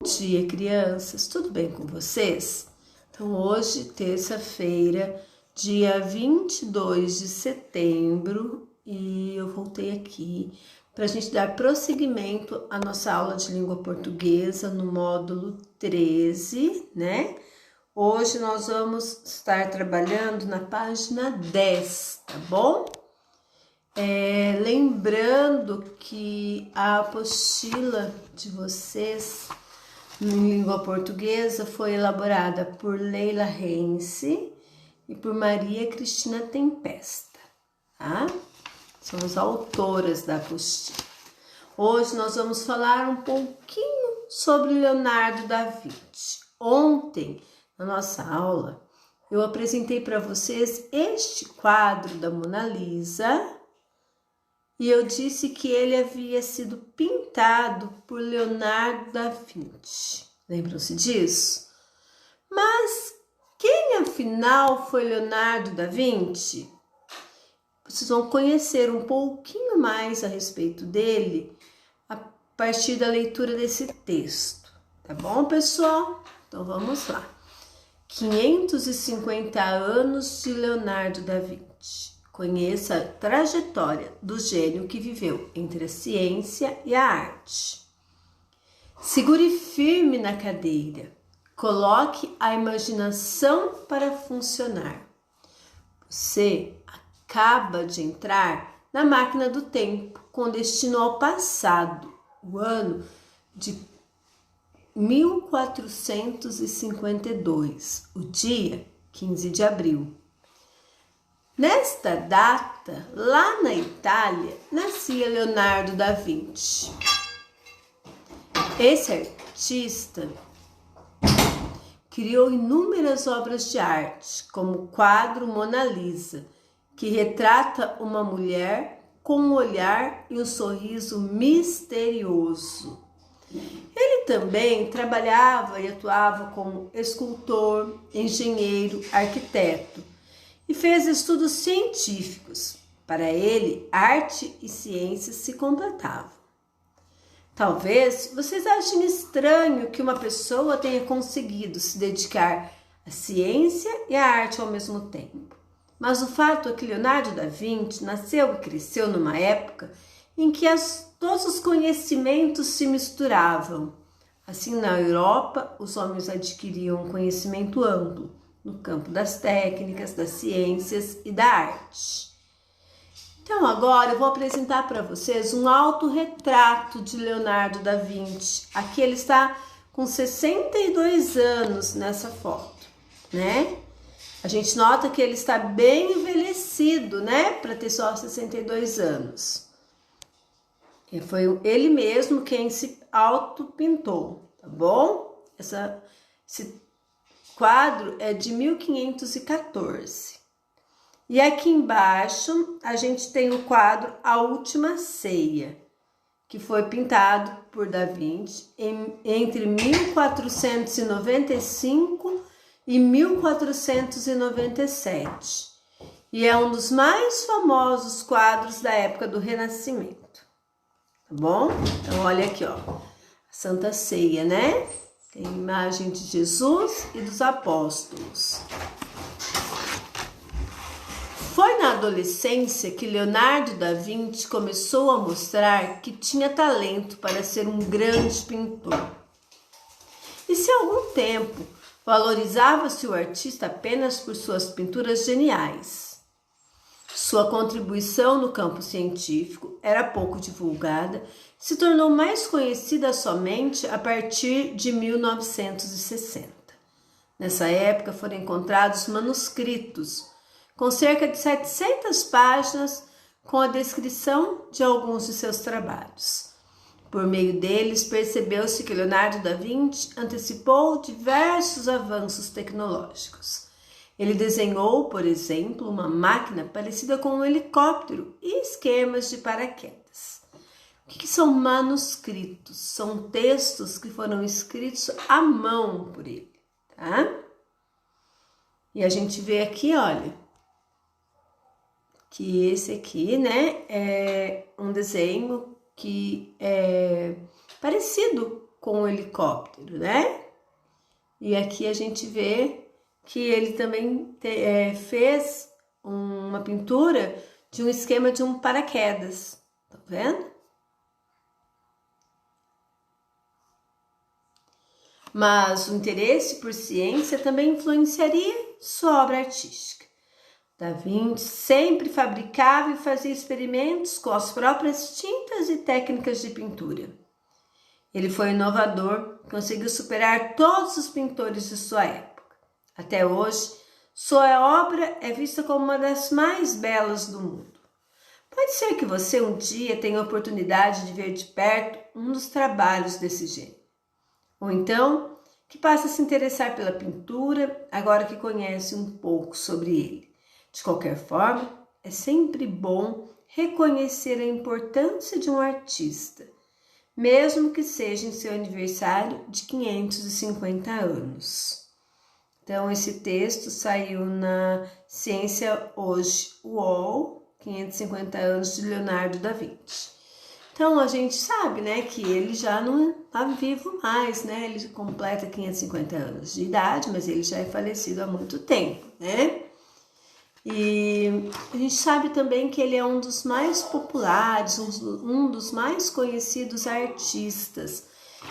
Dia, crianças, tudo bem com vocês? Então, hoje, terça-feira, dia 22 de setembro, e eu voltei aqui para a gente dar prosseguimento à nossa aula de língua portuguesa no módulo 13, né? Hoje nós vamos estar trabalhando na página 10, tá bom? Lembrando que a apostila de vocês em língua portuguesa foi elaborada por Leila Rence e por Maria Cristina Tempesta, tá? São as autoras da apostila. Hoje nós vamos falar um pouquinho sobre Leonardo da Vinci. Ontem, na nossa aula, eu apresentei para vocês este quadro da Mona Lisa e eu disse que ele havia sido pintado por Leonardo da Vinci. Lembram-se disso? Mas quem afinal foi Leonardo da Vinci? Vocês vão conhecer um pouquinho mais a respeito dele a partir da leitura desse texto. Tá bom, pessoal? Então vamos lá. 550 anos de Leonardo da Vinci. Conheça a trajetória do gênio que viveu entre a ciência e a arte. Segure firme na cadeira. Coloque a imaginação para funcionar. Você acaba de entrar na máquina do tempo com destino ao passado, o ano de 1452, o dia 15 de abril. Nesta data, lá na Itália, nascia Leonardo da Vinci. Esse artista criou inúmeras obras de arte, como o quadro Mona Lisa, que retrata uma mulher com um olhar e um sorriso misterioso. Ele também trabalhava e atuava como escultor, engenheiro, arquiteto, e fez estudos científicos. Para ele, arte e ciência se completavam. Talvez vocês achem estranho que uma pessoa tenha conseguido se dedicar à ciência e à arte ao mesmo tempo. Mas o fato é que Leonardo da Vinci nasceu e cresceu numa época em que todos os conhecimentos se misturavam. Assim, na Europa, os homens adquiriam um conhecimento amplo no campo das técnicas, das ciências e da arte. Então agora eu vou apresentar para vocês um autorretrato de Leonardo da Vinci. Aqui ele está com 62 anos nessa foto, né? A gente nota que ele está bem envelhecido, né? Para ter só 62 anos. E foi ele mesmo quem se autopintou, tá bom? Esse quadro é de 1514. E aqui embaixo a gente tem o quadro A Última Ceia, que foi pintado por Da Vinci entre 1495 e 1497. E é um dos mais famosos quadros da época do Renascimento. Tá bom? Então olha aqui, ó. A Santa Ceia, né? Tem a imagem de Jesus e dos apóstolos. Foi na adolescência que Leonardo da Vinci começou a mostrar que tinha talento para ser um grande pintor. E se há algum tempo valorizava-se o artista apenas por suas pinturas geniais, sua contribuição no campo científico era pouco divulgada, se tornou mais conhecida somente a partir de 1960. Nessa época foram encontrados manuscritos com cerca de 700 páginas com a descrição de alguns de seus trabalhos. Por meio deles, percebeu-se que Leonardo da Vinci antecipou diversos avanços tecnológicos. Ele desenhou, por exemplo, uma máquina parecida com um helicóptero e esquemas de paraquedas. O que são manuscritos? São textos que foram escritos à mão por ele, tá? E a gente vê aqui, olha, que esse aqui, né, é um desenho que é parecido com o helicóptero, né? E aqui a gente vê que ele também fez uma pintura de um esquema de um paraquedas, tá vendo? Mas o interesse por ciência também influenciaria sua obra artística. Da Vinci sempre fabricava e fazia experimentos com as próprias tintas e técnicas de pintura. Ele foi inovador, conseguiu superar todos os pintores de sua época. Até hoje, sua obra é vista como uma das mais belas do mundo. Pode ser que você um dia tenha a oportunidade de ver de perto um dos trabalhos desse gênio. Ou então, que passe a se interessar pela pintura agora que conhece um pouco sobre ele. De qualquer forma, é sempre bom reconhecer a importância de um artista, mesmo que seja em seu aniversário de 550 anos. Então, esse texto saiu na Ciência Hoje, UOL, 550 anos de Leonardo da Vinci. Então, a gente sabe, né, que ele já não está vivo mais, né? Ele completa 550 anos de idade, mas ele já é falecido há muito tempo, né? E a gente sabe também que ele é um dos mais populares, um dos mais conhecidos artistas.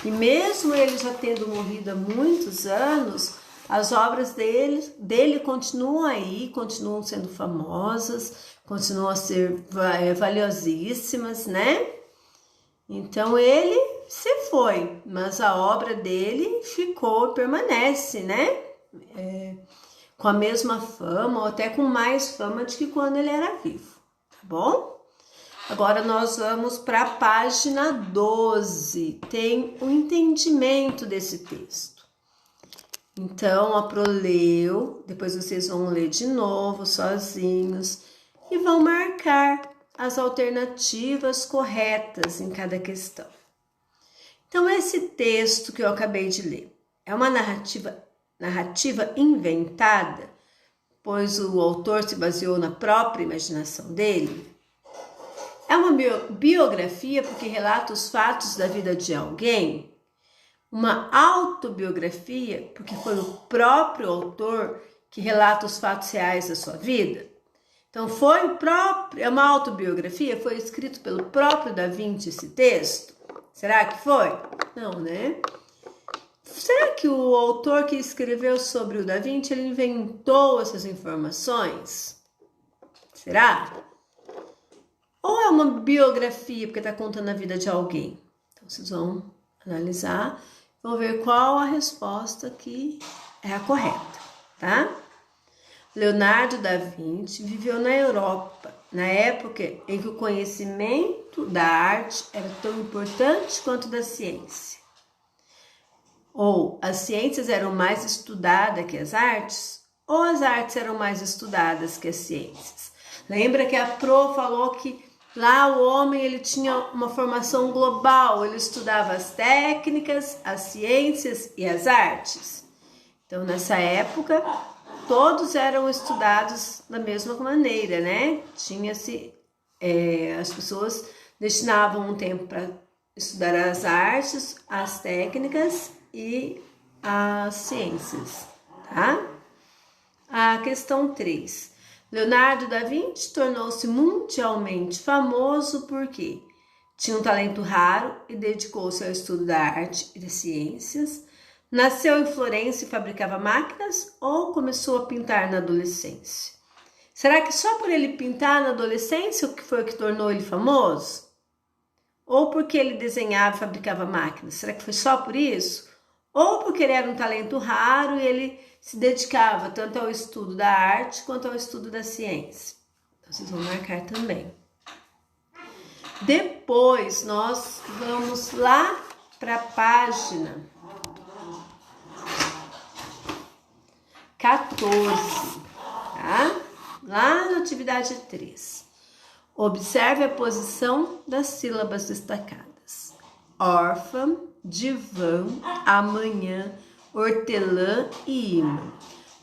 E mesmo ele já tendo morrido há muitos anos, as obras dele continuam aí, continuam sendo famosas, continuam a ser valiosíssimas, né? Então ele se foi, mas a obra dele ficou, permanece, né? Com a mesma fama, ou até com mais fama do que quando ele era vivo, tá bom? Agora nós vamos para a página 12, tem o entendimento desse texto. Então, a Proleu, depois vocês vão ler de novo, sozinhos, e vão marcar as alternativas corretas em cada questão. Então, esse texto que eu acabei de ler é uma narrativa inventada, pois o autor se baseou na própria imaginação dele. É uma biografia porque relata os fatos da vida de alguém. Uma autobiografia porque foi o próprio autor que relata os fatos reais da sua vida. Então, é uma autobiografia? Foi escrito pelo próprio Da Vinci esse texto? Será que foi? Não, né? Será que o autor que escreveu sobre o Da Vinci, ele inventou essas informações? Será? Ou é uma biografia, porque está contando a vida de alguém? Então, vocês vão analisar, vão ver qual a resposta que é a correta, tá? Leonardo da Vinci viveu na Europa, na época em que o conhecimento da arte era tão importante quanto da ciência. Ou as ciências eram mais estudadas que as artes, ou as artes eram mais estudadas que as ciências. Lembra que a Pro falou que lá o homem ele tinha uma formação global, ele estudava as técnicas, as ciências e as artes. Então, nessa época, todos eram estudados da mesma maneira, né? As pessoas destinavam um tempo para estudar as artes, as técnicas e as ciências, tá? A questão 3. Leonardo da Vinci tornou-se mundialmente famoso porque tinha um talento raro e dedicou-se ao estudo da arte e das ciências. Nasceu em Florença e fabricava máquinas ou começou a pintar na adolescência? Será que só por ele pintar na adolescência foi o que tornou ele famoso? Ou porque ele desenhava e fabricava máquinas? Será que foi só por isso? Ou porque ele era um talento raro e ele se dedicava tanto ao estudo da arte quanto ao estudo da ciência? Então, vocês vão marcar também. Depois, nós vamos lá para a página 14, tá? Lá na atividade 3. Observe a posição das sílabas destacadas. Órfã, divã, amanhã, hortelã e imã.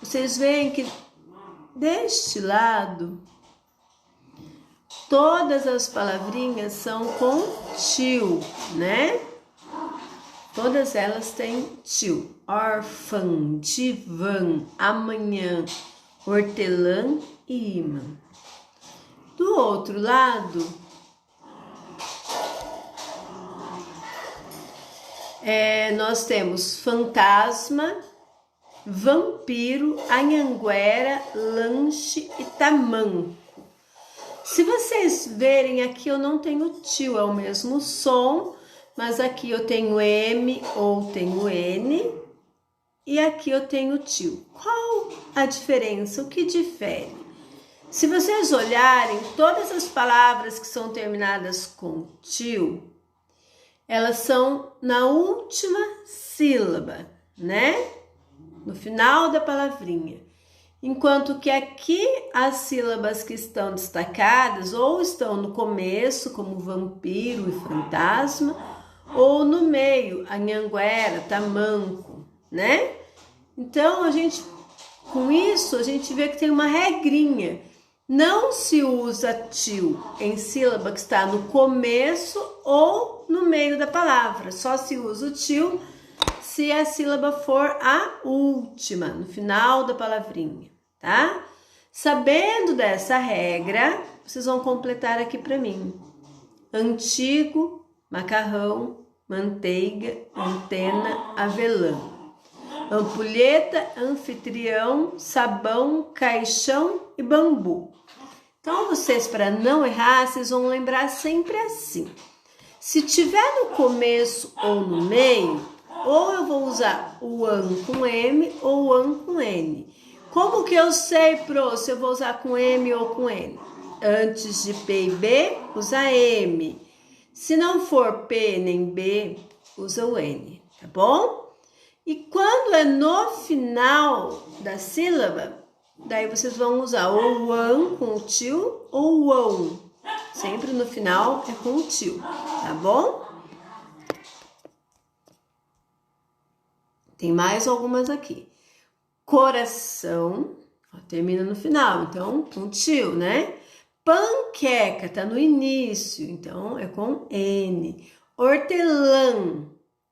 Vocês veem que deste lado, todas as palavrinhas são com tio, né? Todas elas têm tio. Órfã, divã, amanhã, hortelã e imã. Do outro lado, nós temos fantasma, vampiro, anhanguera, lanche e tamanco. Se vocês verem aqui, eu não tenho tio, é o mesmo som, mas aqui eu tenho M ou tenho N e aqui eu tenho tio. Qual a diferença? O que difere? Se vocês olharem, todas as palavras que são terminadas com tio, elas são na última sílaba, né? No final da palavrinha. Enquanto que aqui as sílabas que estão destacadas ou estão no começo, como vampiro e fantasma, ou no meio, anhanguera, tamanco, né? Então, com isso, a gente vê que tem uma regrinha. Não se usa tio em sílaba que está no começo ou no meio da palavra. Só se usa o tio se a sílaba for a última, no final da palavrinha, tá? Sabendo dessa regra, vocês vão completar aqui para mim. Antigo, macarrão, manteiga, antena, avelã. Ampulheta, anfitrião, sabão, caixão e bambu. Então, vocês, para não errar, vocês vão lembrar sempre assim. Se tiver no começo ou no meio, ou eu vou usar o an com M ou o an com N. Como que eu sei, se eu vou usar com M ou com N? Antes de P e B, usa M. Se não for P nem B, usa o N, tá bom? E quando é no final da sílaba, daí vocês vão usar ou o an com o tio ou o ão. Sempre no final é com o tio, tá bom? Tem mais algumas aqui. Coração, ó, termina no final, então com tio, né? Panqueca, tá no início, então é com N. Hortelã,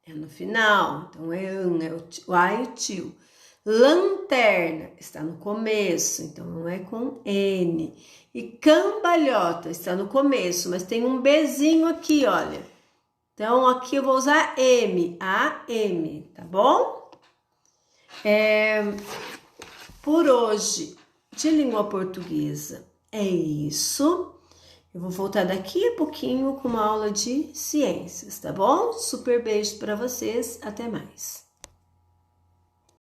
é no final, então é an, é o A e o tio. Lanterna, está no começo, então não é com N. E cambalhota, está no começo, mas tem um Bzinho aqui, olha. Então, aqui eu vou usar M, A-M, tá bom? Por hoje, de língua portuguesa, é isso. Eu vou voltar daqui a pouquinho com uma aula de ciências, tá bom? Super beijo para vocês, até mais.